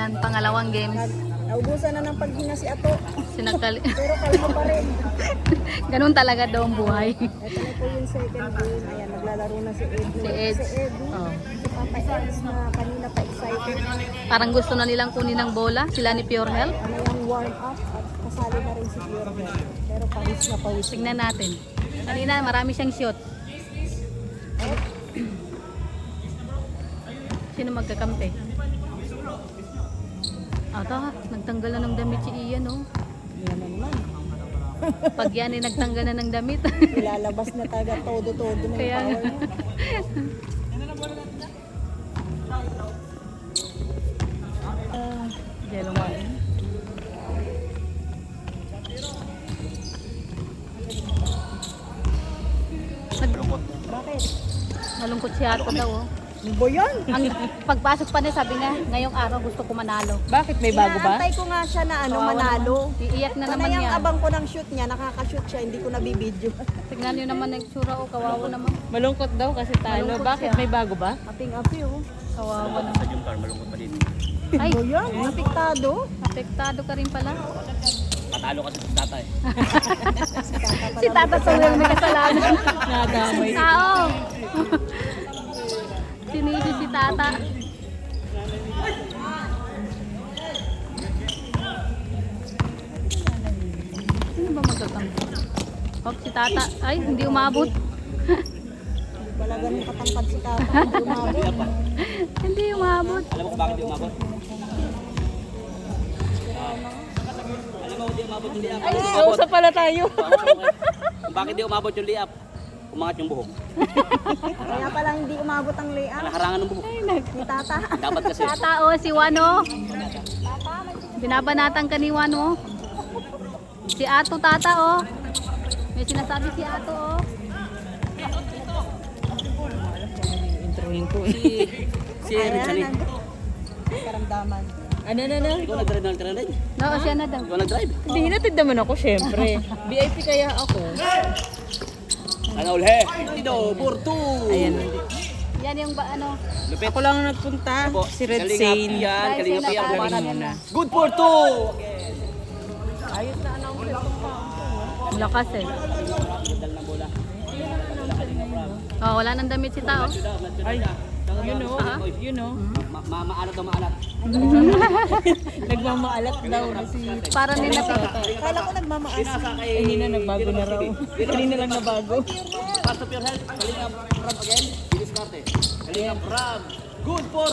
Ayan, pangalawang games. Naubusan na ng paghinga si Ato. Sinagkali. Pero kalma pa rin. Ganun talaga daw ang buhay. Ito na po yung second game. Ayan, naglalaro na si Edu. Si Eds. Si Edu. Oh. Si Papa Eds na kanina pa excited. Parang gusto na nilang kunin ng bola. Sila ni Pure Health. Ano yung warm up at kasali na rin si Pure Health. Pero pawis na pawis. Tignan natin. Kanina, marami siyang shoot. Sino magkakampi? Ata, nagtanggal na ng damit si Ian, oh. Yan na naman. Pag yan ay nagtanggal na ng damit. Ilalabas na taga todo-todo na yung Kaya nga. power niya. Yellow one. Bakit? Malungkot si Ato daw, oh. Ano ba yan? Ang pagpasok pa niya, sabi niya, ngayong araw gusto ko manalo. Bakit may bago ba? Inaantay ko nga siya na Kawawa manalo. naman. Iiyak na naman Panay ang yan. abang ko ng shoot niya, nakaka-shoot siya, hindi ko nabibidyo. Tignan niyo naman ang tsura, oh. Kawawa naman. Malungkot daw kasi talo. Malungkot Bakit siya. may bago ba? Aping-api oh. Kawawa naman. Yung car, malungkot pa din. Ay, Ano yan? Apektado. apektado ka rin pala. Patalo kasi sa data eh. Si Tata Samuel may kasalanan. Nadamay. Tao. Sinisi si Tata. Sino ba magkakampi? Oh, si Tata. Ay, hindi umabot. Hindi pala ganun katangkad si Tata. Hindi umabot. Hindi umabot. Alam mo kung bakit di umabot? Alam mo kung di umabot yung liap? Nausa pala tayo. Kung bakit di umabot yung liap? Umangat yung buhok. Kaya pala hindi umabot ang layout Harangan ng buhok. ni Tata. Dapat kasi. Tata, oh, si Wano. Binabanatan ka ni Wano. Si Ato, Tata, oh. May sinasabi si Ato, oh. Introhin ko eh. Si Eric Sani. Karamdaman. Ano na? Ikaw nag-drive ng train rin. No, siya na daw. Ikaw nag-drive. Hindi, hinatid naman ako syempre. VIP kaya ako. Ano ulhe? Dito, Porto. Ayan. Yan yung ano. Lupit. Ako lang ang nagpunta. Po, Si Red Kalingap Sane. yan. Kalingap Red yan. Sane Kumanan. muna. Good Porto. Ayos na announcer itong Ang lakas eh. Dal ng bola. Oh, wala nang damit si Tao. Ay, you know. You know. Maalat daw maalat. Nagmamaalat daw na si... Para nila Kala ko nagmamaas. Sinasakay. Hindi na nagbago na raw. Kanina lang nabago. Part of your health. Kalingap Rab again. Diniscarte. Kalingap Rab. Good for.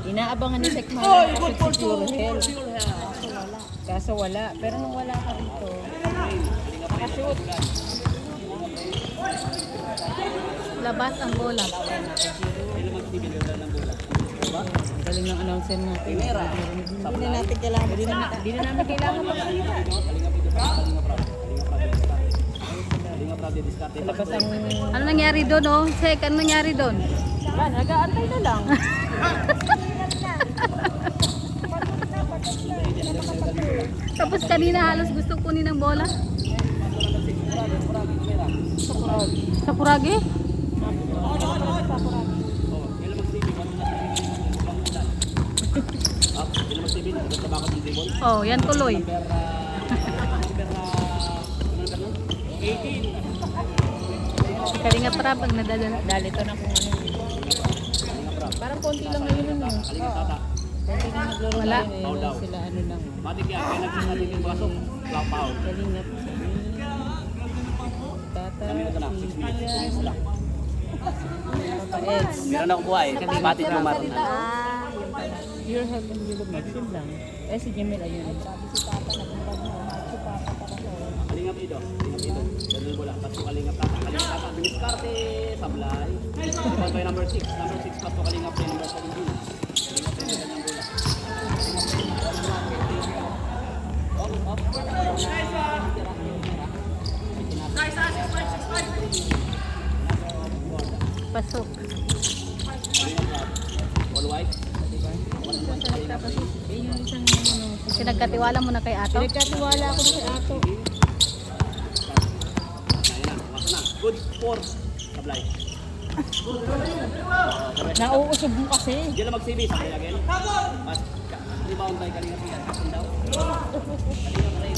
Inaabangan ni Sekman Oy, kasi good si for Pure two. Health. Pure health. Kaso wala. Pero nung wala ka rito, nakashoot. labas ang bola. Galing ng announcer natin. Hindi na natin kailangan. Hindi na namin kailangan magsira. Kalingap Rab Diniscarte. Labas ang... Ano nangyari doon, oh? Sek, ano nangyari doon? Wala, nag-aantay na lang. Tapos kanina halos gusto kunin ng bola. Sa Kurage? Oh, yan tuloy. Kalinga para pag nadadala. Dalito na kung ano. Parang konti lang ngayon ano. Konti lang naglaro Wala. ngayon. Sila ano lang. Matik yan. Kaya nagsasabi yung pasok. Flop out. Kalingap. Tata. Ito na. 6 minutes. 2 minutes lang. Papa Eds. Meron akong buhay. Matik mo maroon na. Ah, yun pala. Your help and your love. Yun lang. Eh si Jamil ayun. Sabi si Tata nagmabag na. Si Papa para sa Kalingap dito. Kalingap dito. Dalil bola. Pasto kalingap tata. Kalingap tata. Diniscarte. Sablay. Ito by number 6. Number 6 pasto kalingap by number 17. Kalingap by number bola. Pasok. All white. Eh yung isang ano. Pinagkatiwala mo na kay Ato? Pinagkatiwala ako na kay Ato. Ayan na. Pumasok na. Good for Sablay. Nauusog mo kasi. Diyan na mag-CV sa kaya again. Pas. Rebound by Kalingap yan. Kapon daw. Kalingap rin.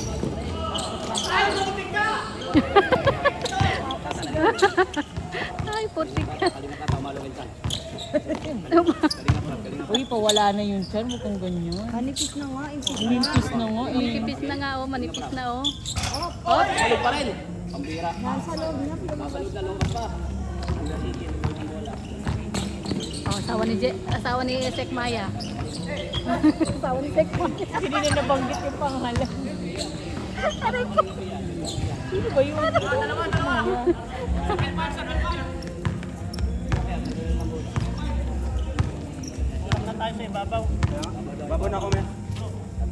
Ay, putik ka. Kalingap ka, pamalawin ka. Uy, pawala na yun dyan. Mukhang ganyan. Manipis na nga. Limpis na nga eh. Manipis na nga, oh. Manipis na, oh. Salog pa rin. Pambira. Nasa loob niya. Nasa loob na lumabas pa. Ang gasikin. Ang bola. Oh, asawa ni Sek Maya. Asawa ni Tek. Hindi na nabanggit yung pangalan. Sino ba yun? Babaw na ako, men.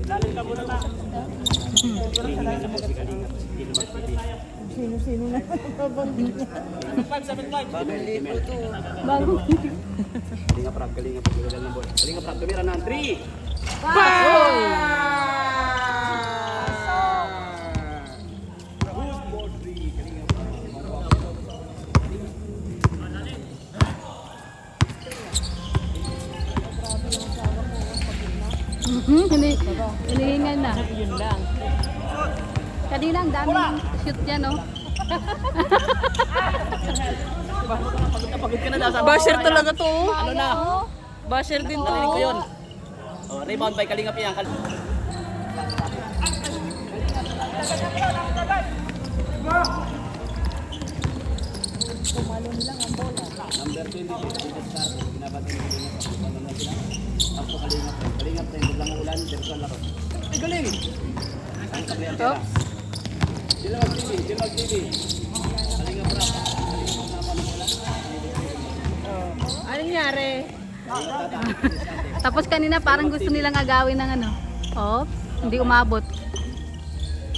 Lalim ka muna ta. Sino-sino na nabanggit niya. Bago. Kalingap rap, kalingap rap. Kalingap rap, tumira na. 3! Hinihingal na. Yun lang. Kanina ang daming shoot dyan, no? Pagod ka na daw. Basher talaga to. Ano na? Basher din to. Narinig ko yun. Oh, rebound by Kalingap yan. Tumalon lang ang bola. Number 20, Peter Star. Binabati ng Kalingap. Ano na sila? Tapos Kalingap. Kalingap rin. Biglang ulan. Direksyon laro. Ay, galing! Ang sabi ang tira. Dilawag TV. Dilawag TV. Kalingap rap. Kalingap na pa ng ulan. Anong nangyari? Tapos kanina parang gusto nilang agawin ng ano. Oh, hindi umabot.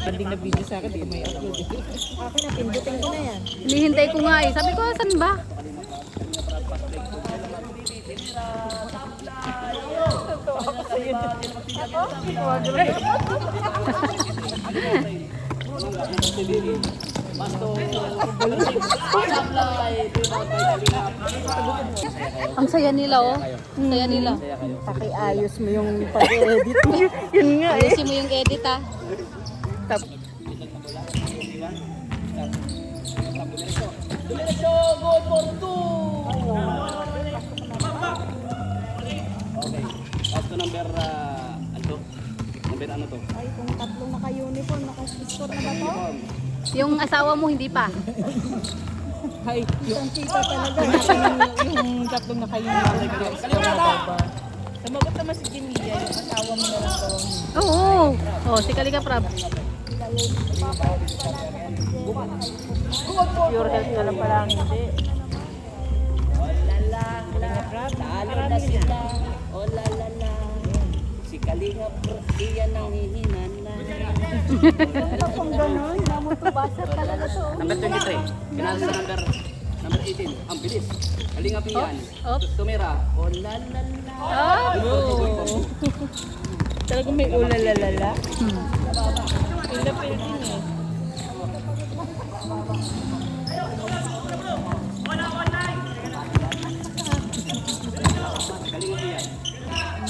Banding na video sa akin, di ko may upload. Akin na, pindutin ko na yan. Hinihintay ko nga eh. Sabi ko, saan ba? Ang saya nila, oh. Ang saya nila. Pakiayos mo yung pag-edit mo. Yun nga eh. Ayusin mo yung edit, ah. Diretso, go for 2! Okay. Pass to number, ano? Number ano to? Ay, kung tatlong naka-uniform, naka-score na ba to? Yung asawa mo, hindi pa. Hay, Isang tita talaga. yung tatlong na kayo na Sumagot naman si Jimia, yung asawa mo na lang tawang Oo. Oh, si Kalingap Rap. pure health ka lang pala ang hindi. Talo na sila. Oh la la la. Si Kalingap, iyan ang hihinana. Kung gano'n, namutubasa talaga to. Number 23. Pinalo sa number 18. Ang bilis. Kalingap iyan. Oh. Tumira. Oh la la la. Oh. Talagang may ulalalala. Pilapil din eh. Kalingap iyan.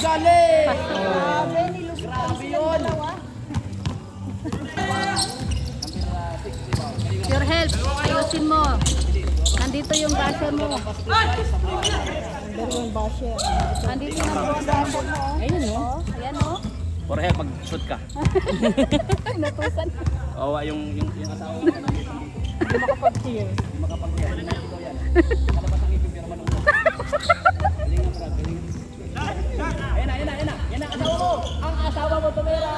Galing! Grabe, nilusot silang dalawa. Your health. Ayusin mo. Nandito yung basher mo. Number 1 basher. Nandito yung basher mo. Ayun no. Ayan, oh. For help, pag-shoot ka. Natusan. Oo, yung asawa mo. Hindi makapag-cheer. Hindi makapag-cheer. Ikaw yan. Kalabas ang ipipirma nung Kalingap rap, kalingap. Ayan na, ayan na, ayan na. Yan na, asawa mo. Ang asawa mo, tumira.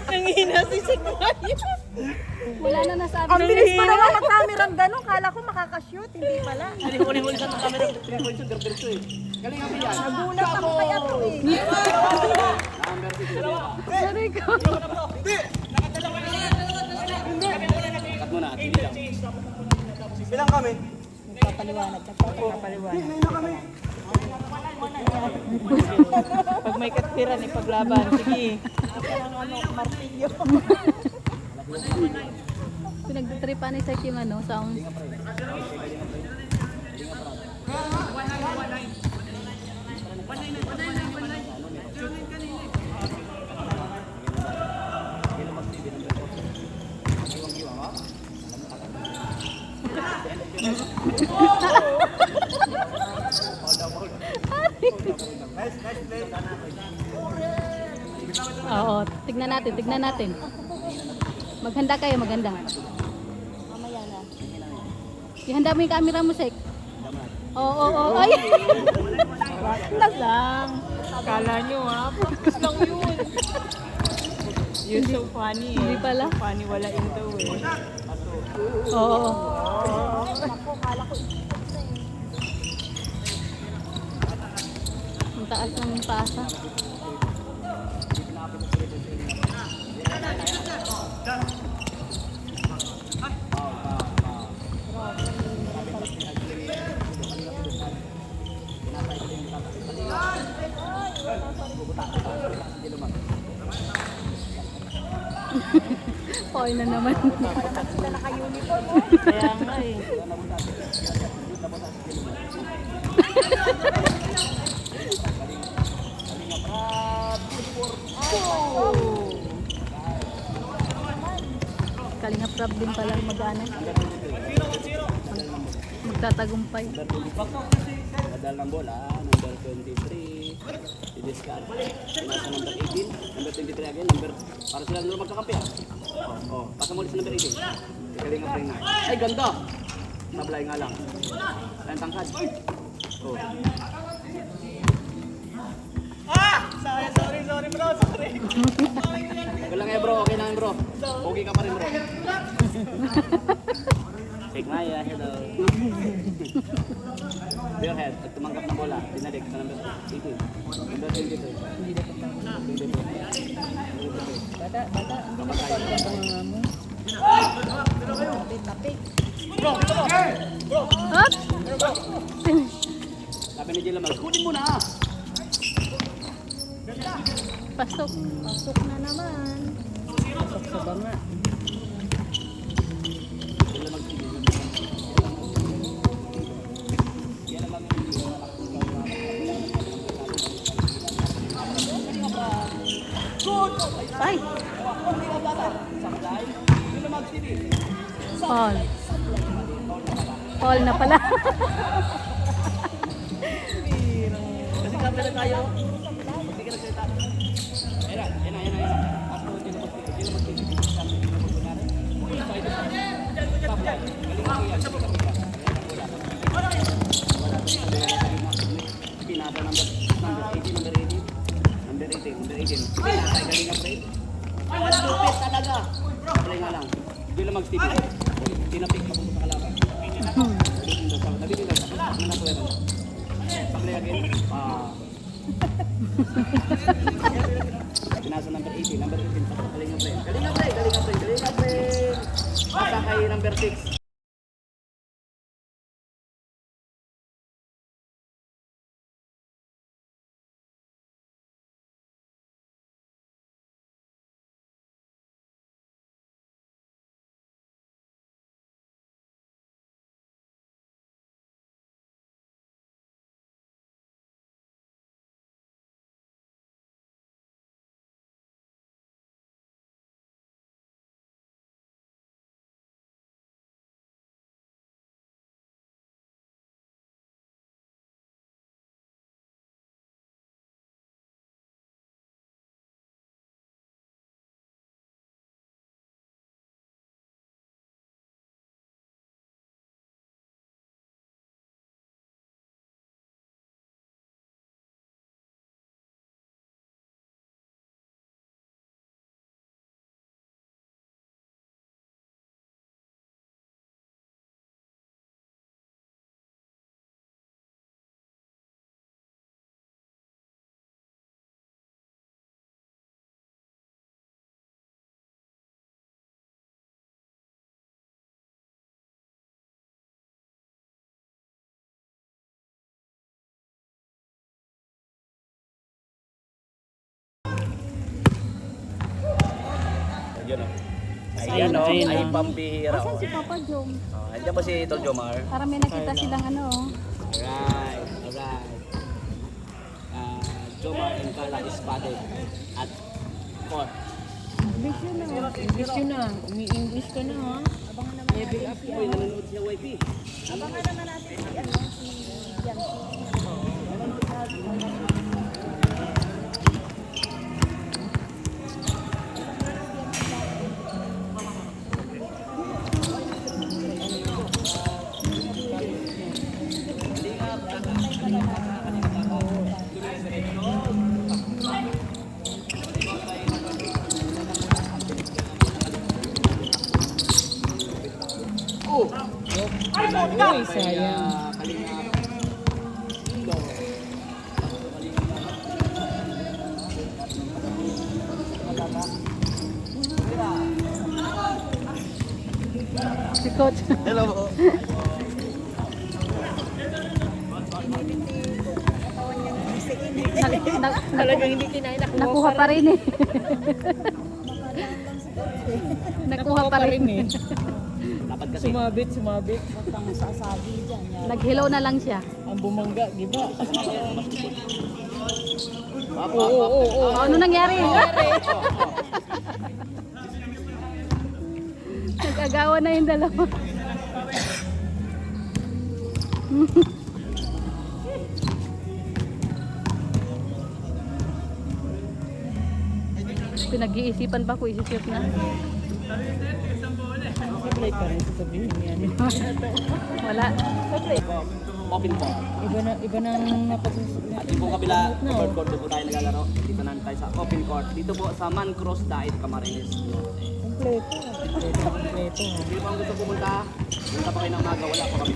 Nanghina si Sigmaya. Wala na nasabi. Ang bilis pa naman mag-camerang gano'n. Kala ko makakashoot, hindi pala. Hindi huli-huli sa camera. 3 points yung garberto eh. Kalingap yan. Nagulat ako kaya to eh. Number 6. Sorry ko. Cut mo na, hindi lang. Papaliwanag ka pa. Pag may katpiran, ipaglaban. Sige. Martilyo. pa ni Sek yung ano, sounds. Kalinga pre. Okay, kalinga pre. Kalinga pre. Kailan mag-TV ng Berkos? Iwang-iwang ha? Oo, tignan natin, tignan natin. Maghanda kayo, maghanda. Mamaya na. Ihanda mo yung camera mo, Sek. Oo, oo, oo. Ay! Lang lang. Kala nyo ha, practice lang yun. You're so funny eh. Hindi pala. So funny, wala in daw eh. Oo. Ako, kala ko ikot na eh. Ang taas ng pasa. Paul na naman. Sila naka-uniform mo. Kaya nga eh. Kalinga prab din pala mag-ano. Magtatagumpay. Nadal ng bola, number 23. I-discard. Nasa number 18. Number 23 again. Para sila nila magkakampi ah. Oh, pasa mo ulit sa number 18. Ikaling nga pre nga. Ay, ganda! Sablay nga lang. Ayun tangkad. Oh. Sorry bro, sorry. Okay lang eh bro, okay lang bro. Okay ka pa rin bro. Shake Maya, hello. Bare head, at tumanggap ng bola. Tinalik sa number 18. Number 22. Hindi na pagkakas. 22. Bata, hindi na pagkakas ang mga mo. Tapik. Hop! Sabi ni Jilla Mag, kunin mo na! Pasok. Pasok na naman. Pasok sa banga. Jilla Mag, sige. Yan na lang yung Ay! sablay. Jilla Mag, sige. Paul. Paul na pala. Kasi camera tayo. Hindi ka nagsalita. Ayun na. Ako, Jilla Mag, sige. Jilla Mag, sige. Sablay. Pinasa number 18. Number 18. Pinasa, galing ang break. Ay, wala lupit talaga. Sablay nga lang. Jilla Mag, sige. Tinapik pa sa kalaban. Sabi nila, ano na po yan? Sablay again. Pinasa number 18. Number 18. Pasok Kalinga Pre. Kalinga Pre. Pasa kay number 6. Yun o. Ayan o, ay pambihira. Asan si Papa Jom? Andiyan ba si Tol Jomar? Para may nakita silang ano. Alright, alright. Jomar and Carla is spotted at court. English yun na. Umi-English ka na ha. Level up yan. Uy, nanonood siya YP. Abangan naman natin si ano, si Jancy. Uy, sayang. Si Coach. Hello po. Talagang hindi kinain. Nakuha pa rin eh. Nakuha pa rin. eh. Dapat kasi. Sumabit. Huwag kang sasabi dyan. Yan. Nag-hello na lang siya. Ang bumangga, di ba? Oh, ano nangyari? Nag-agawan na yung dalawa. Pinag-iisipan pa ko, isisip na. Sablay ka rin sasabihin yan. Wala. Open po. Iba na napag-usapan. At yung pong kabila, covered court doon po tayo naglalaro. Dito na tayo sa open court. Dito po sa Man Cross Diet, Camarines. Kompleto. Kompleto. Hindi pa ang gusto pumunta. Punta pa kayo ng maga, wala pa kami.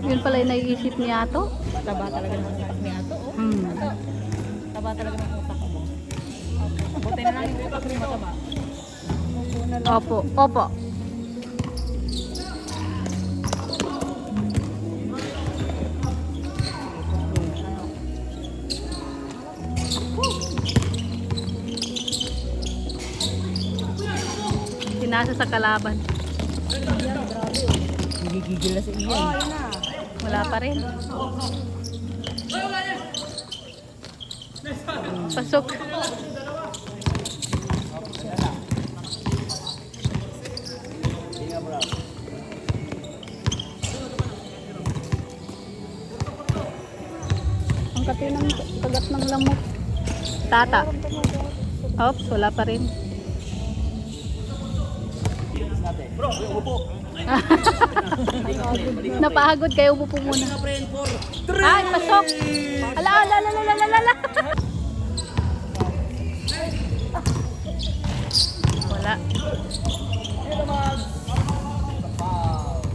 Yun pala yung naiisip ni Ato. Taba talaga ng utak ni Ato. Oh. Taba talaga ng utak mo. Buti na lang yung utak mo mataba. Opo, opo. Sinasa sa kalaban. Nagigigil na si Ian. Oh, yun na. Wala pa rin. Pasok. Hinga bro. Ang kati ng kagat ng lamok. Tata. Oops, wala pa rin. Bro, upo. Napahagod kayo, upo muna. Ay, pasok. Ala, ala, ala, ala, ala, ala. Wala.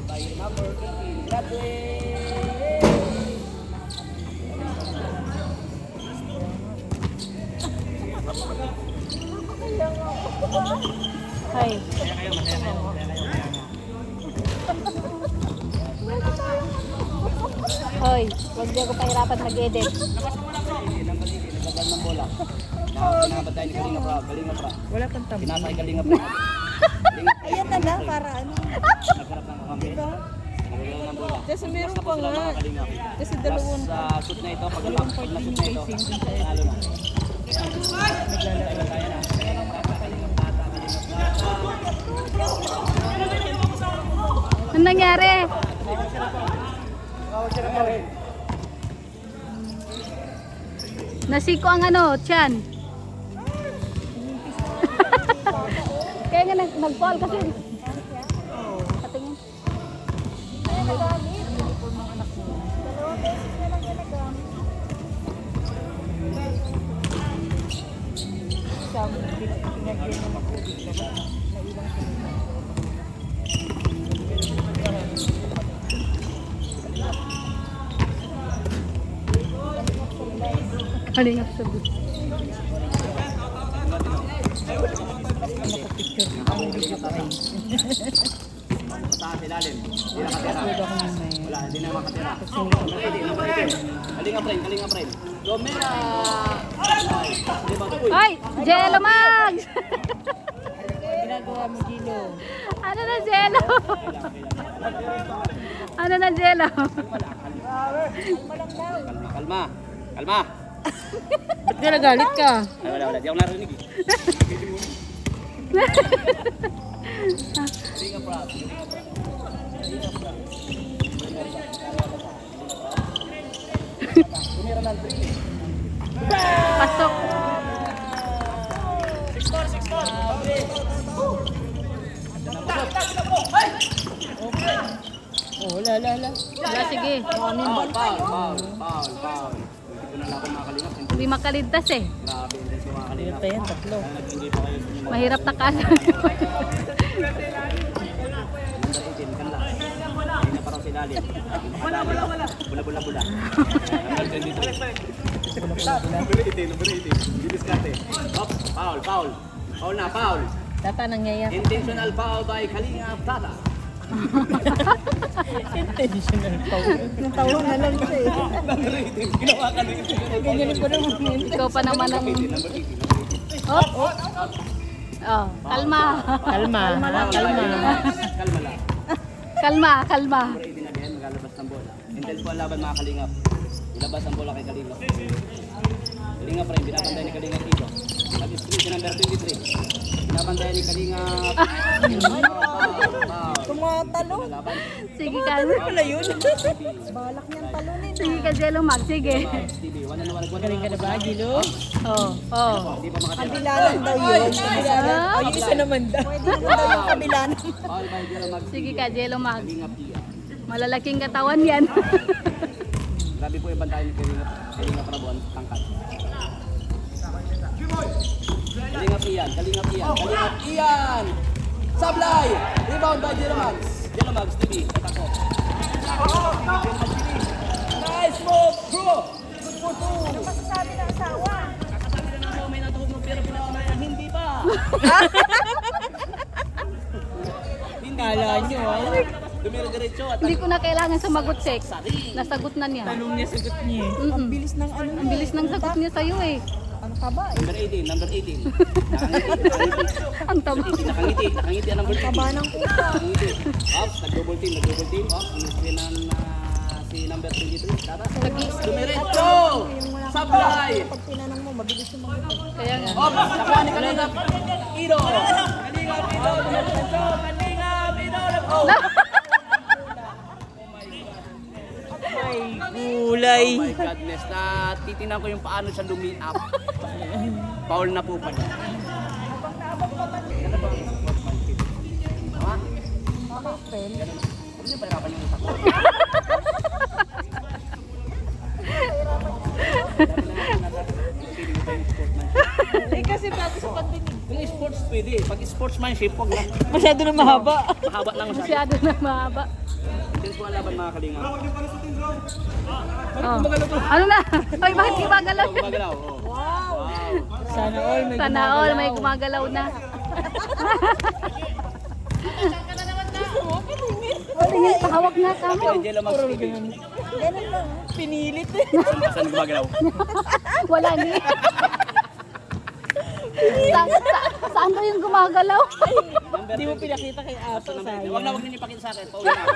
By number 15, Bradley. Ay. Hoy, huwag di ako pahirapan mag-edit. Nagbagal ng bola. Pinabantay ni Kalinga Pra. Kalinga Pra. Wala kang tama. Pinasay Kalinga Pra. Ayan na lang para ano. Nagharap ng kakampi. Diba? Nagbagal ng bola. Kasi meron Basta pa sila nga. mga Kalinga. Kasi dalawang Sa shoot na ito, pag na shoot na ito, panalo na. Kaya na. Anong nangyari? Nasiko ang ano, tiyan. Kaya nga nag-fall kasi. Patingin. Kalingap sa bus. Sa ilalim. Hindi nakatira. Wala, hindi na makatira. Kalinga Pra. Kalinga Pra. Gomera. Jello Mags! Ginagawa mo, Gilo. Ano na Jello? Ano na Jello? Kalma. Kalma. Ba't ka nagalit ka? Ay, wala. Di ako narinig eh. Hindi nga proud. Tumira ng 3. Pasok. Oh, wala. Wala, sige. Foul. Hindi ko na lang ako makakalingap. Hindi makaligtas eh. Grabe, hindi ko makakalingap. Pa yan, tatlo. Hindi pa kayo sa Mahirap takasan. Hindi na parang silalim. Bula. Number 23. Number 18. Dibiskate. Hop, foul. Foul na, foul. Tata nangyayari. Intentional foul by Kalinga Tata. Intentional foul. Natawa na lang siya eh. Number 18. Ginawa ka na Ganyan pa naman. Ikaw pa naman ang... Number 18. Oh, oh, kalma. Kalma. Kalma lang. Kalma. Number 18 again, maglalabas ng bola. Intense po ang laban mga Kalingap. Ilabas ang bola kay Kalingap. Kalingap rin, binabantay ni Kalingap dito. Nag-screen si number 23. Binabantay ni Kalingap. Tumatalo. Laban. Sige ka. Wala yun. Balak niyang talunin. Sige ka, Jello Mags. Sige. TV, wala na. Galing ka na ba, Gilo? Oh. Hindi pa makatira. Kabila lang daw yun. Ah, Ay, yung isa naman daw. Pwede naman daw yung kabila. Foul by Jello Mag. sige ka, Jello Mags. Kalingap iya. Malalaking katawan yan. Grabe po yung bantayan ni Kalingap Rabon, tangkat. Kalingap Ian. Sablay! Rebound by Jello Mags, TV. Atako. Nice move, bro! Good for 2. Ano masasabi ng asawa? Kakasabi na ako, may natuhog ng pera pinatunayan. Hindi pa. Kala nyo, Dumira-diretso at Hindi ko na kailangan sumagot, Sek. Nasagot na niya. tanong niya, sagot niya. Mm-mm. Bilis ng ano Ang bilis ng sagot niya sa'yo eh. Ano ka ba? number 18. Nakangiti. Ang tama. Nakangiti ang number 18. Kaba ng upa. Nakangiti. Ops, nag-double team. Ops, in-screen si number 23. Tara. Dumiretso! Sablay! Pag tinanong mo, mabilis yung mga Kaya nga. Ops, nakuha ni Kalingap. Ido! Kalingap, Ido! Dumiretso! Kalingap, Ido! Oh! Kulay. Oh my goodness, na titingnan ko yung paano siya lumi-up. Foul na po pala. Tama? Huwag niyo pahirapan yung utak ko. Eh, kasi bago sa pagdinig. Kung sports pwede, pag sportsmanship, huwag na. Masyado na mahaba. Mahaba lang masyado. Masyado na mahaba. Intense po ang laban mga Kalingap. Oh. Ano na? Ay, bakit gumagalaw? Gumagalaw, oh. Wow! Sana all may Sana all may gumagalaw na. Tingin, pahawak na kamo. Kay Jello Mags TV. ganun lang. pinilit. Saan gumagalaw? Wala ni. Saan daw yung gumagalaw? Hindi mo pinakita kay Ato, sayang. Huwag ninyo ipakita sa akin. Pauwi na ako.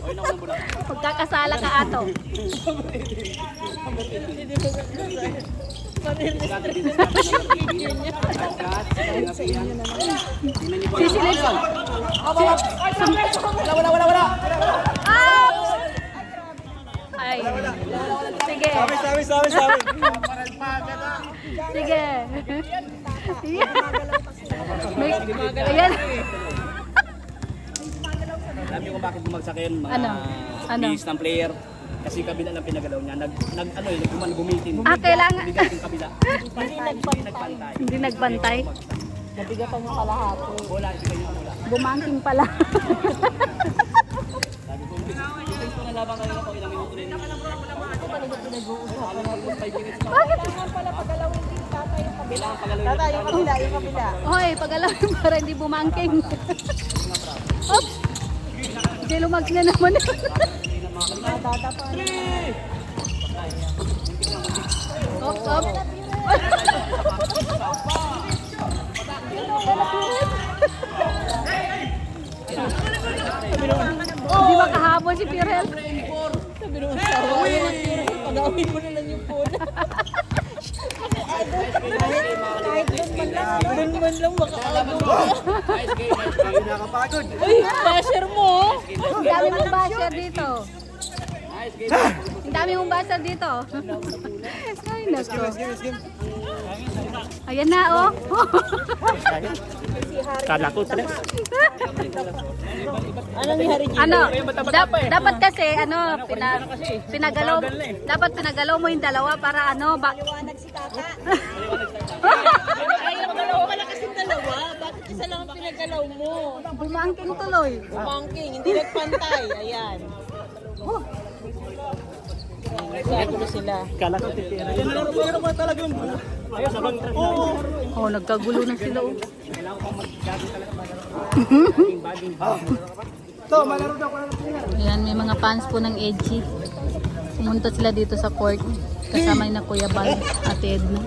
Pauwi na ako ng bulan. Pagkakasala ka ato. Hindi mo pinakita. Sisilip. Wala. Ouch! Ay. Sige. Sabi. Sige. May, ayan. Alam niyo kung bakit bumagsak yun, mga Ano? bihis ng player. Kasi kabila lang pinagalaw niya. Gumitin. Kailangan. Bigat yung kabila. Hindi nagpantay. Hindi nagbantay. Nabigatan yung kalahati. Bola, ibigay yung bola. Bumangking pala. Sabi ko, yung ko na labang kanina po, ilang minuto rin. Bakit? Kailangan pala pagalawin din tatay yung kabila. Kailangan pagalawin. Tatay yung kabila. Hoy, pag-alawin para hindi bumangking. Oops! Jello Mags na naman. Data pa. Oops, oops. si Pirel. Sabi nung asawa, pag-awin mo na lang yung phone. Kahit doon man lang Doon man lang Nice game, nice game. Nakapagod. Uy, basher mo. Ang dami mong basher dito. Nice game. Ang dami mong basher dito. Ay, nako. Ayan na, oh. Kala ko tres. Anong nangyari dito? Ano, dapat kasi, ano, pinagalaw, dapat pinagalaw mo yung dalawa para ano, Liwanag si Tata. Ay, yung dalawa pala kasi dalawa. Bakit isa lang ang pinagalaw mo? bumangking tuloy. Monkey, hindi nagpantay. Ayan. Nagkagulo sila. Kala ko titira. Pero ba talaga yung bulo? Ayos, abang tres na. Oh, nagkagulo na sila, oh. Ayan, may mga fans po ng Edgy. Pumunta sila dito sa court. Kasama na Kuya Bal at Edna.